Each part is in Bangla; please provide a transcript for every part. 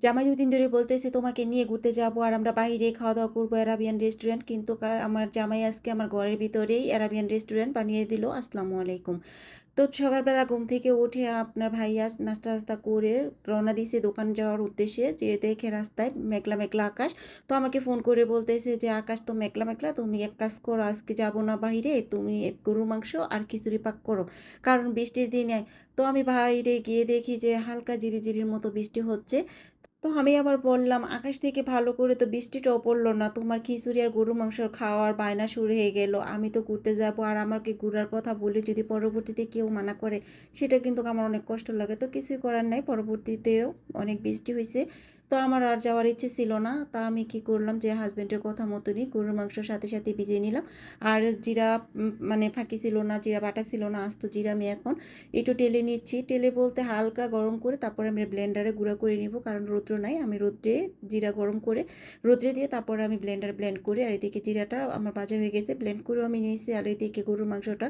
জামাই ২ দিন ধরে বলতেছে তোমাকে নিয়ে ঘুরতে যাবো আর আমরা বাইরে খাওয়া-দাওয়া করবো অ্যারাবিয়ান রেস্টুরেন্ট। কিন্তু আমার জামাই আজকে আমার ঘরের ভিতরেই অ্যারাবিয়ান রেস্টুরেন্ট বানিয়ে দিল। আসসালামু আলাইকুম। তো সকালবেলা ঘুম থেকে উঠে আপনার ভাইয়া নাস্তা-টাস্তা করে রওনা দিছে দোকান যাওয়ার উদ্দেশ্যে। যেয়ে দেখে রাস্তায় মেঘলা, মেঘলা আকাশ। তো আমাকে ফোন করে বলতেছে যে, "আকাশ তো মেঘলা, মেঘলা। তুমি এক কাজ করো, আজকে যাবো না বাহিরে। তুমি গরুর মাংস আর খিচুড়ি পাক করো। কারণ বৃষ্টির দিনে।" তো আমি বাইরে গিয়ে দেখি যে হালকা ঝিরিঝিরির মতো বৃষ্টি হচ্ছে। তো আমি আবার বললাম, "আকাশ থেকে ভালো করে তো বৃষ্টিটাও পড়ল না। তোমার খিচুড়ি আর গরুর মাংস খাওয়ার বায়না শুরু হয়ে গেল। আমি তো ঘুরতে যাব আর আমাকে ঘুরার কথা বলে যদি পরবর্তীতে কেউ মানা করে, সেটা কিন্তু আমার অনেক কষ্ট লাগে।" তো কিছুই করার নাই। পরবর্তীতেও অনেক বৃষ্টি হইছে। তো আমার আর যাওয়ার ইচ্ছে ছিল না। তা আমি কি করলাম যে হাসব্যান্ডের কথা মতনই গরুর মাংসর সাথে, সাথে ভিজিয়ে নিলাম। আর জিরা মানে ফাঁকি ছিল না, জিরা বাটা ছিল না। আস্ত জিরা আমি এখন একটু টেলে নিচ্ছি। টেলে বলতে হালকা গরম করে তারপরে আমি ব্লেন্ডারে গুঁড়া করে নিব। কারণ রৌদ্র নাই। আমি রৌদ্রে জিরা গরম করে রৌদ্রে দিয়ে তারপরে আমি ব্লেন্ডারে ব্লেন্ড করি। আর এদিকে জিরাটা আমার ভাজা হয়ে গেছে। ব্লেন্ড করেও আমি নিয়েছি। আর এদিকে গরুর মাংসটা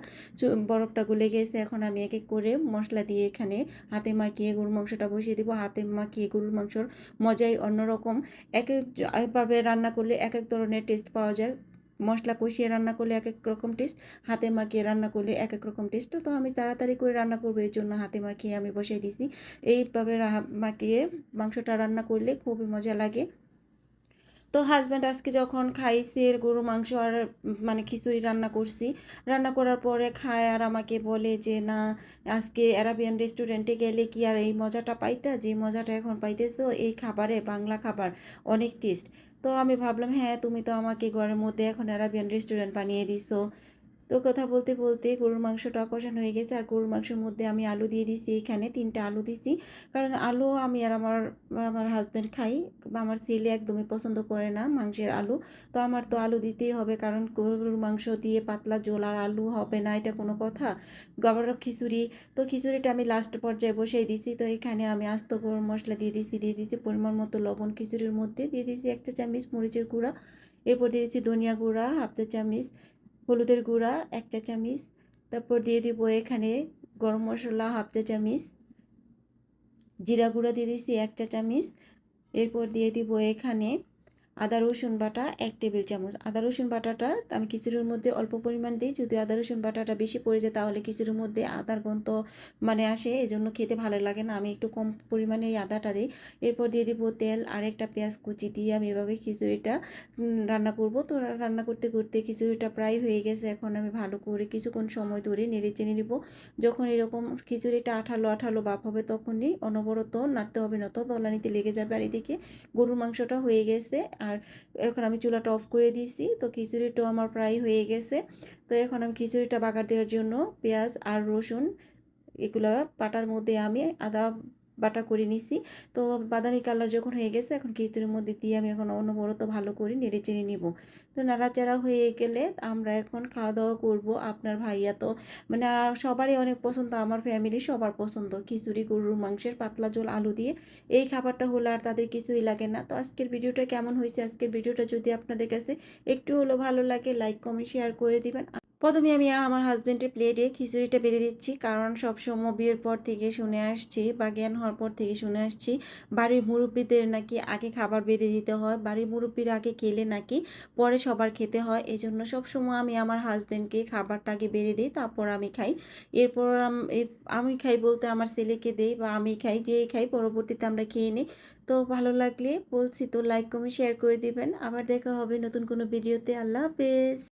বরফটা গলে গেছে। এখন আমি এক এক করে মশলা দিয়ে এখানে হাতে মাখিয়ে গরুর মাংসটা বসিয়ে দিব। হাতে মাখিয়ে গরুর মাংসর মজাই অন্যরকম। একভাবে রান্না করলে এক এক ধরনের টেস্ট পাওয়া যায়। মশলা কষিয়ে রান্না করলে এক এক রকম টেস্ট, হাতে মাখিয়ে রান্না করলে এক এক রকম টেস্ট। তো আমি তাড়াতাড়ি করে রান্না করবো এর জন্য হাতে মাখিয়ে আমি বসাই দিছি। এইভাবে মাখিয়ে মাংসটা রান্না করলে খুবই মজা লাগে। তো হাসব্যান্ড আজকে যখন খাইছে গরু মাংস আর মানে খিচুড়ি রান্না করছি, রান্না করার পরে খায় আর আমাকে বলে যে, "না, আজকে অ্যারাবিয়ান রেস্টুরেন্টে গেলে কি আর এই মজাটা পাইতা? যে মজাটা এখন পাইতেছো এই খাবারে, বাংলা খাবার অনেক টেস্ট।" তো আমি ভাবলাম, হ্যাঁ, তুমি তো আমাকে ঘরের মধ্যে এখন অ্যারাবিয়ান রেস্টুরেন্ট বানিয়ে দিছো। তো কথা বলতে বলতে গরুর মাংসটা কষানো হয়ে গেছে আর গরুর মাংসের মধ্যে আমি আলু দিয়ে দিছি। এখানে ৩টা আলু দিছি। কারণ আলু আমি আর আমার আমার হাসব্যান্ড খাই। আমার ছেলে একদমই পছন্দ করে না মাংসের আলু। তো আমার তো আলু দিতেই হবে, কারণ গরুর মাংস দিয়ে পাতলা ঝোল আর আলু হবে না, এটা কোনো কথা? আবারও খিচুড়ি। তো খিচুড়িটা আমি লাস্ট পর্যায়ে বসিয়ে দিছি। তো এখানে আমি আস্ত গরম মসলা দিয়ে দিছি পরিমাণ মতো লবণ, খিচুড়ির মধ্যে দিয়ে দিছি ১ চা চামচ মরিচের গুঁড়া। এরপর দিয়ে দিচ্ছি ধনিয়া গুঁড়া 1/2 চা চামচ, হলুদের গুঁড়া 1 চা চামচ, তারপর দিয়ে দিব এখানে গরম মশলা 1/2 চা চামচ, জিরা গুঁড়া দিয়ে দিছি 1 চা চামচ। এরপর দিয়ে দিব এখানে আদা রসুন বাটা 1 টেবিল চামচ। আদা রসুন বাটাটা আমি খিচুড়ির মধ্যে অল্প পরিমাণ দিই। যদি আদা রসুন বাটাটা বেশি পড়ে যায় তাহলে খিচুড়ির মধ্যে আদার গন্ধ মানে আসে, এজন্য খেতে ভালো লাগে না। আমি একটু কম পরিমাণে এই আদাটা দিই। এরপর দিয়ে দিব তেল আর একটা পেঁয়াজ কুচি দিয়ে আমি এভাবে খিচুড়িটা রান্না করব। তো রান্না করতে করতে খিচুড়িটা প্রায় হয়ে গেছে। এখন আমি ভালো করে কিছুক্ষণ সময় ধরে নেড়ে-চেড়ে নিব। যখন এরকম খিচুড়িটা আঠালো, আঠালো ভাব হবে তখনই অনবরত নাড়তে হবে, না তো তলানিতে লেগে যাবে। আর এদিকে গরুর মাংসটা হয়ে গেছে। আর এখন আমি চুলাটা অফ করে দিয়েছি। তো খিচুড়িটাও আমার প্রায় হয়ে গেছে। তো এখন আমি খিচুড়িটা বাগার দেওয়ার জন্য পেঁয়াজ আর রসুন এগুলো বাটার মধ্যে আমি আদা বাটা করে নিছি। তো বাদামি কালার যখন হয়ে গেছে এখন খিচুড়ির মধ্যে দিয়ে আমি এখন অনবরত ভালো করে নেড়েচেড়ে নিব। তো নাড়াচাড়া হয়ে গেলে আমরা এখন খাওয়া দাওয়া করব। আপনার ভাইয়া তো মানে সবারই অনেক পছন্দ, আমার ফ্যামিলি সবার পছন্দ খিচুড়ি গরুর মাংসের পাতলা ঝোল আলু দিয়ে। এই খাবারটা হলে আর তাদের কিছুই লাগে না। তো আজকের ভিডিওটা কেমন হয়েছে? আজকের ভিডিওটা যদি আপনাদের কাছে একটু হলেও ভালো লাগে, লাইক কমেন্ট শেয়ার করে দিবেন। প্রথমে আমি আমার হাজব্যান্ডের প্লেটে খিচুড়িটা বেড়ে দিচ্ছি, কারণ সবসময় বিয়ের পর থেকে শুনে আসছি বা জ্ঞান হওয়ার পর থেকে শুনে আসছি বাড়ির মুরব্বীদের নাকি আগে খাবার বেড়ে দিতে হয়, বাড়ির মুরব্বীরা আগে খেলে নাকি পরে সবার খেতে হয়। এই জন্য সবসময় আমি আমার হাজব্যান্ডকে খাবারটা আগে বেড়ে দিই, তারপর আমি খাই। এরপর আমি খাই বলতে আমার ছেলেকে দেই বা আমি খাই, যেই খাই পরবর্তীতে আমরা খেয়ে নিই। তো ভালো লাগলে বলছি তো লাইক কমেন্ট শেয়ার করে দিবেন। আবার দেখা হবে নতুন কোনো ভিডিওতে। আল্লাহ হাফেজ।